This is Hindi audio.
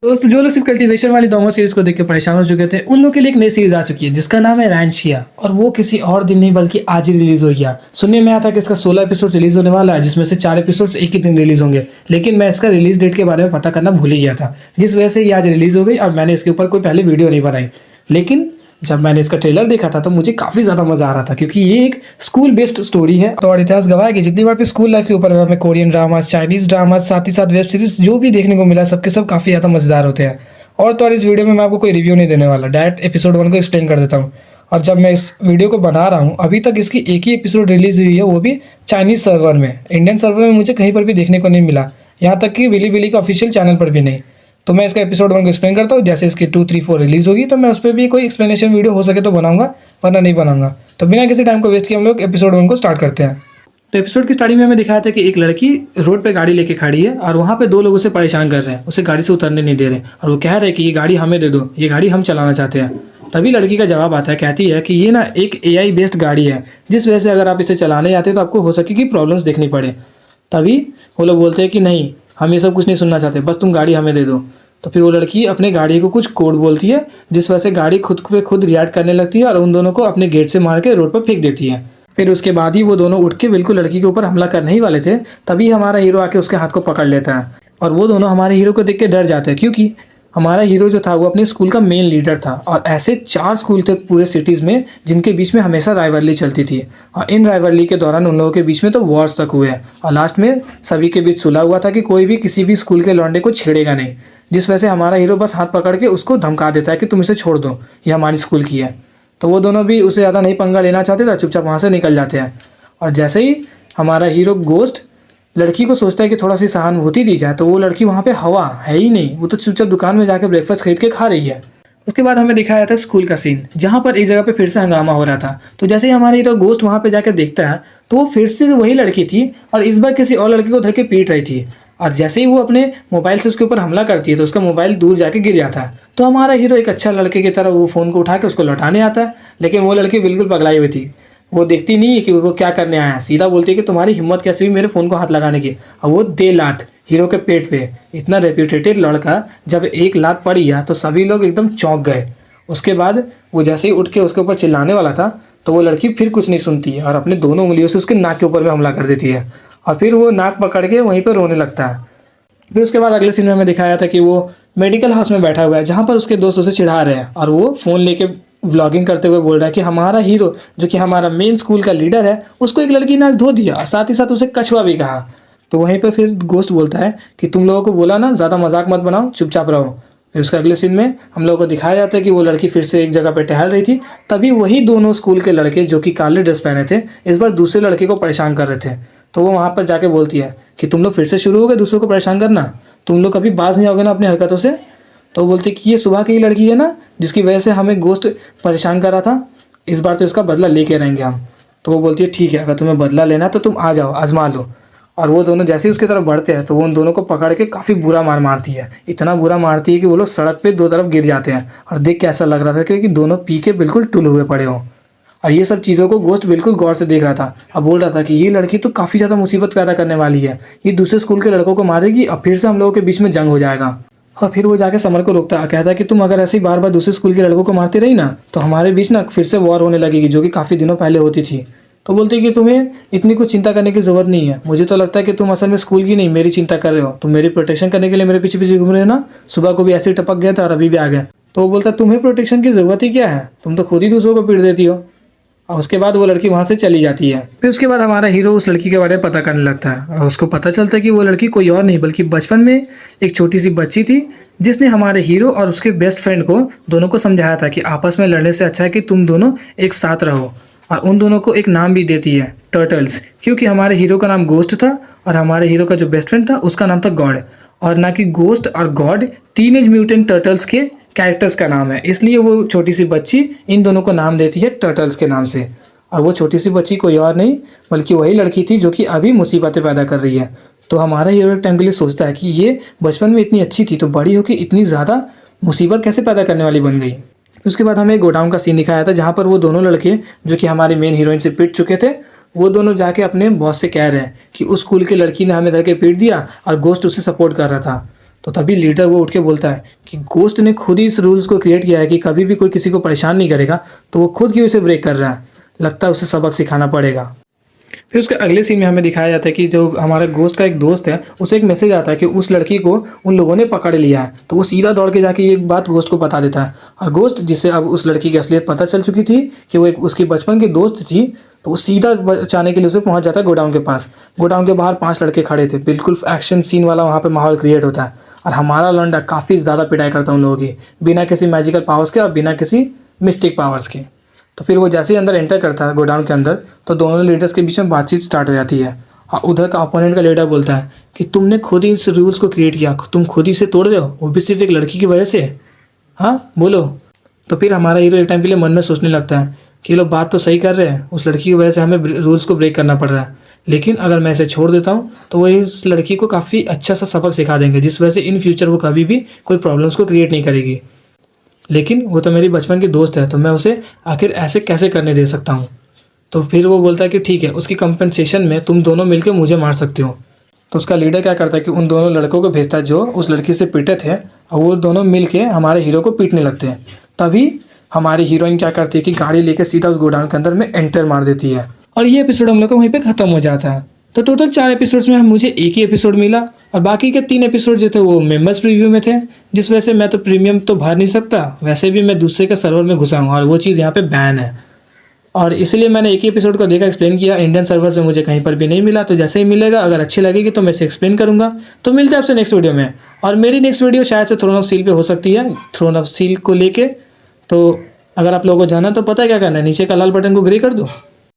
दोस्तों जो लोग सिर्फ कल्टीवेशन वाली डोमो सीरीज को देख के परेशान हो चुके थे उन लोग के लिए एक नई सीरीज आ चुकी है जिसका नाम है रैंचिया और वो किसी और दिन नहीं बल्कि आज ही रिलीज हो गया। सुनने में आया था कि इसका 16 एपिसोड रिलीज होने वाला है जिसमें से 4 एपिसोड्स एक ही दिन रिलीज होंगे, लेकिन मैं इसका रिलीज डेट के बारे में पता करना भूल ही गया था, जिस वजह से ये आज रिलीज हो गई और मैंने इसके ऊपर कोई पहले वीडियो नहीं बनाई। लेकिन जब मैंने इसका ट्रेलर देखा था तो मुझे काफ़ी ज़्यादा मज़ा आ रहा था क्योंकि ये एक स्कूल बेस्ड स्टोरी है और इतिहास गवाह है कि जितनी बार भी स्कूल लाइफ के ऊपर हमें कोरियन ड्रामास, चाइनीज़ ड्रामास, साथ ही साथ वेब सीरीज जो भी देखने को मिला सबके सब काफ़ी ज़्यादा मज़ेदार होते हैं। और इस वीडियो में मैं आपको कोई रिव्यू नहीं देने वाला, डायरेक्ट एपिसोड 1 को एक्सप्लेन कर देता हूँ। और जब मैं इस वीडियो को बना रहा हूँ अभी तक इसकी एक ही एपिसोड रिलीज़ हुई है, वो भी चाइनीज़ सर्वर में। इंडियन सर्वर में मुझे कहीं पर भी देखने को नहीं मिला, यहाँ तक कि बिली का ऑफिशियल चैनल पर भी नहीं। तो मैं इसका एपिसोड 1 को एक्सप्लेन करता हूँ, जैसे इसकी 2, 3, 4 रिलीज़ होगी तो मैं उस पर भी कोई एक्सप्लेनेशन वीडियो हो सके तो बनाऊंगा, वरना नहीं बनाऊंगा। तो बिना किसी टाइम को वेस्ट किए हम लोग एपिसोड 1 को स्टार्ट करते हैं। तो एपिसोड की स्टार्टिंग में हमें दिखाया था कि एक लड़की रोड पे गाड़ी लेके खड़ी है और वहाँ पे 2 लोग उसे परेशान कर रहे हैं, उसे गाड़ी से उतरने नहीं दे रहे और वो कह रहे हैं कि ये गाड़ी हमें दे दो, ये गाड़ी हम चलाना चाहते हैं। तभी लड़की का जवाब आता है, कहती है कि ये ना एक AI बेस्ड गाड़ी है, जिस वजह से अगर आप इसे चलाने जाते तो आपको हो सके कि प्रॉब्लम्स देखनी पड़े। तभी वो लोग बोलते हैं कि नहीं, हम ये सब कुछ नहीं सुनना चाहते, बस तुम गाड़ी हमें दे दो। तो फिर वो लड़की अपने गाड़ी को कुछ कोड बोलती है जिस वजह से गाड़ी खुद पे खुद रिएक्ट करने लगती है और उन दोनों को अपने गेट से मार के रोड पर फेंक देती है। फिर उसके बाद ही वो दोनों उठ के बिल्कुल लड़की के ऊपर हमला करने ही वाले थे, तभी हमारा हीरो आके उसके हाथ को पकड़ लेता है और वो दोनों हमारे हीरो को देख के डर जाते हैं, क्योंकि हमारा हीरो जो था वो अपने स्कूल का मेन लीडर था और ऐसे 4 स्कूल थे पूरे सिटीज़ में जिनके बीच में हमेशा राइवलरी चलती थी और इन राइवलरी के दौरान उन लोगों के बीच में तो वॉर्स तक हुए और लास्ट में सभी के बीच सुलह हुआ था कि कोई भी किसी भी स्कूल के लौंडे को छेड़ेगा नहीं, जिस वजह से हमारा हीरो बस हाथ पकड़ के उसको धमका देता है कि तुम इसे छोड़ दो, ये हमारी स्कूल की है। तो वो दोनों भी उससे ज़्यादा नहीं पंगा लेना चाहते थे, चुपचाप वहाँ से निकल जाते हैं। और जैसे ही हमारा हीरो गोस्ट लड़की को सोचता है कि थोड़ा सी सहानुभूति दी जाए तो वो लड़की वहाँ पे हवा है ही नहीं, वो तो चुपचाप दुकान में जाकर ब्रेकफास्ट खरीद के खा रही है। उसके बाद हमें दिखाया था स्कूल का सीन जहाँ पर एक जगह पे फिर से हंगामा हो रहा था। तो जैसे ही हमारे हीरो गोस्ट वहाँ पे जाकर देखता है तो वो फिर से वही लड़की थी और इस बार किसी और लड़की को धर के पीट रही थी और जैसे ही वो अपने मोबाइल से उसके ऊपर हमला करती है तो उसका मोबाइल दूर जाके गिर जाता है। तो हमारा हीरो एक अच्छा लड़के की तरह वो फ़ोन को उठा के उसको लौटाने आता है, लेकिन वो लड़की बिल्कुल पगलाई हुई थी, वो देखती नहीं है कि वो क्या करने आया है, सीधा बोलती है कि तुम्हारी हिम्मत कैसे हुई मेरे फ़ोन को हाथ लगाने की, और वो दे लात हीरो के पेट पे। इतना रेप्यूटेटेड लड़का जब एक लात पड़ी है तो सभी लोग एकदम चौंक गए। उसके बाद वो जैसे ही उठ के उसके ऊपर चिल्लाने वाला था तो वो लड़की फिर कुछ नहीं सुनती है और अपने दोनों उंगलियों से उसके नाक के ऊपर में हमला कर देती है और फिर वो नाक पकड़ के वहीं पर रोने लगता है। फिर उसके बाद अगले सीन में हमें दिखाया था कि वो मेडिकल हाउस में बैठा हुआ है जहाँ पर उसके दोस्त उसे चिढ़ा रहे हैं और वो फ़ोन लेके व्लॉगिंग करते हुए बोल रहा है कि हमारा हीरो जो कि हमारा मेन स्कूल का लीडर है उसको एक लड़की ने आज धो दिया और साथ ही साथ उसे कछुआ भी कहा। तो वहीं पर फिर गोस्ट बोलता है कि तुम लोगों को बोला ना ज़्यादा मजाक मत बनाओ, चुपचाप रहो। फिर उसके अगले सीन में हम लोगों को दिखाया जाता है कि वो लड़की फिर से एक जगह पर टहल रही थी, तभी वही दोनों स्कूल के लड़के जो कि काले ड्रेस पहने थे इस बार दूसरे लड़के को परेशान कर रहे थे। तो वो वहाँ पर जाके बोलती है कि तुम लोग फिर से शुरू हो गए दूसरों को परेशान करना, तुम लोग कभी बाज नहीं आओगे ना अपनी हरकतों से। तो वो बोलती है कि ये सुबह की ही लड़की है ना जिसकी वजह से हमें गोस्ट परेशान कर रहा था, इस बार तो इसका बदला लेके रहेंगे हम। तो वो बोलती है ठीक है, अगर तुम्हें बदला लेना है तो तुम आ जाओ, आजमा लो। और वो दोनों जैसे ही उसकी तरफ बढ़ते हैं तो वो उन दोनों को पकड़ के काफ़ी बुरा मार मारती है, इतना बुरा मारती है कि वो लोग सड़क पे 2 तरफ गिर जाते हैं और देख के ऐसा लग रहा था कि दोनों पी के बिल्कुल टुल हुए पड़े हों। और ये सब चीज़ों को गोस्ट बिल्कुल गौर से देख रहा था। अब बोल रहा था कि ये लड़की तो काफ़ी ज़्यादा मुसीबत पैदा करने वाली है, ये दूसरे स्कूल के लड़कों को मारेगी और फिर से हम लोगों के बीच में जंग हो जाएगा। और फिर वो जाके समर को रोकता है, कहता है कि तुम अगर ऐसे ही बार बार दूसरे स्कूल के लड़कों को मारती रही ना तो हमारे बीच ना फिर से वॉर होने लगेगी, जो कि काफ़ी दिनों पहले होती थी। तो बोलते हैं कि तुम्हें इतनी कुछ चिंता करने की ज़रूरत नहीं है, मुझे तो लगता है कि तुम असल में स्कूल की नहीं मेरी चिंता कर रहे हो, तुम मेरी प्रोटेक्शन करने के लिए मेरे पीछे पीछे घूम रहे हो ना, सुबह को भी ऐसे ही टपक गया था और अभी भी आ गया। तो वो बोलता है तुम्हें प्रोटेक्शन की ज़रूरत ही क्या है, तुम तो खुद ही दूसरों को पीट देती हो। और उसके बाद वो लड़की वहाँ से चली जाती है। फिर उसके बाद हमारा हीरो उस लड़की के बारे में पता करने लगता है और उसको पता चलता है कि वो लड़की कोई और नहीं बल्कि बचपन में एक छोटी सी बच्ची थी जिसने हमारे हीरो और उसके बेस्ट फ्रेंड को दोनों को समझाया था कि आपस में लड़ने से अच्छा है कि तुम दोनों एक साथ रहो। और उन दोनों को एक नाम भी देती है, टर्टल्स, क्योंकि हमारे हीरो का नाम गोस्ट था और हमारे हीरो का जो बेस्ट फ्रेंड था उसका नाम था गॉड, और ना कि गोस्ट और गॉड टीनेज म्यूटेंट टर्टल्स के कैरेक्टर्स का नाम है, इसलिए वो छोटी सी बच्ची इन दोनों को नाम देती है टर्टल्स के नाम से। और वो छोटी सी बच्ची कोई और नहीं बल्कि वही लड़की थी जो कि अभी मुसीबतें पैदा कर रही है। तो हमारा हीरो एक टाइम के लिए सोचता है कि ये बचपन में इतनी अच्छी थी तो बड़ी होकर इतनी ज़्यादा मुसीबत कैसे पैदा करने वाली बन गई। उसके बाद हमें एक गोडाउन का सीन दिखाया था जहाँ पर वो दोनों लड़के जो कि हमारी मेन हीरोइन से पिट चुके थे वो दोनों जाके अपने बॉस से कह रहे हैं कि उस स्कूल की लड़की ने हमें धर के पीट दिया और गोस्ट उसे सपोर्ट कर रहा था। तो तभी लीडर वो उठ के बोलता है कि गोस्ट ने खुद ही इस रूल्स को क्रिएट किया है कि कभी भी कोई किसी को परेशान नहीं करेगा, तो वो खुद क्यों इसे ब्रेक कर रहा है, लगता है उसे सबक सिखाना पड़ेगा। फिर उसके अगले सीन में हमें दिखाया जाता है कि जो हमारा गोस्ट का एक दोस्त है, उसे एक मैसेज आता है कि उस लड़की को उन लोगों ने पकड़ लिया है। तो वो सीधा दौड़ के जाके ये बात गोस्ट को बता देता है, और गोस्ट जिसे अब उस लड़की की असलियत पता चल चुकी थी कि वो एक उसकी बचपन की दोस्त थी, तो वो सीधा बचाने के लिए उसे पहुंच जाता है गोडाउन के पास। गोडाउन के बाहर 5 लड़के खड़े थे, बिल्कुल एक्शन सीन वाला वहाँ पे माहौल क्रिएट होता है, और हमारा लौंडा काफ़ी ज़्यादा पिटाई करता है उन लोगों की, बिना किसी मैजिकल पावर्स के और बिना किसी मिस्टिक पावर्स के। तो फिर वो जैसे ही अंदर एंटर करता है गोडाउन के अंदर, तो दोनों लीडर्स के बीच में बातचीत स्टार्ट हो जाती है। और उधर का अपोनेंट का लीडर बोलता है कि तुमने खुद ही इस रूल्स को क्रिएट किया, तुम खुद ही से तोड़ रहे हो, वो भी सिर्फ एक लड़की की वजह से। हाँ बोलो। तो फिर हमारा हीरो एक टाइम के लिए मन में सोचने लगता है कि ये लोग बात तो सही कर रहे हैं, उस लड़की की वजह से हमें रूल्स को ब्रेक करना पड़ रहा है, लेकिन अगर मैं इसे छोड़ देता हूँ तो वो इस लड़की को काफ़ी अच्छा सा सबक सिखा देंगे, जिस वजह से इन फ्यूचर वो कभी भी कोई प्रॉब्लम्स को क्रिएट नहीं करेगी। लेकिन वो तो मेरी बचपन की दोस्त है, तो मैं उसे आखिर ऐसे कैसे करने दे सकता हूँ। तो फिर वो बोलता है कि ठीक है, उसकी कंपनसेशन में तुम दोनों मिलकर मुझे मार सकते हो। तो उसका लीडर क्या करता है कि उन दोनों लड़कों को भेजता है जो उस लड़की से पिटे थे, और वो दोनों मिल के हमारे हीरो को पीटने लगते हैं। तभी हमारी हीरोइन क्या करती है कि गाड़ी लेकर सीधा उस गोडाउन के अंदर में एंटर मार देती है, और ये एपिसोड हम लोग का वहीं पे ख़त्म हो जाता है। तो टोटल 4 एपिसोड्स में मुझे एक ही एपिसोड मिला, और बाकी के 3 एपिसोड जो थे वो मेंबर्स प्रीव्यू में थे, जिस वजह से मैं तो प्रीमियम तो भर नहीं सकता, वैसे भी मैं दूसरे के सर्वर में घुसा हूँ और वो चीज़ यहाँ पे बैन है, और इसलिए मैंने एक ही एपिसोड को देखा, एक्सप्लेन किया। इंडियन सर्वर्स में मुझे कहीं पर भी नहीं मिला, तो जैसे ही मिलेगा अगर अच्छी लगेगी तो मैं इसे एक्सप्लेन करूँगा। तो मिलते हैं आपसे नेक्स्ट वीडियो में, और मेरी नेक्स्ट वीडियो शायद से थ्रोन ऑफ सील पे हो सकती है, थ्रोन ऑफ सील को लेके। तो अगर आप लोगों को जानना तो पता है क्या करना है, नीचे का लाल बटन को ग्रे कर दो।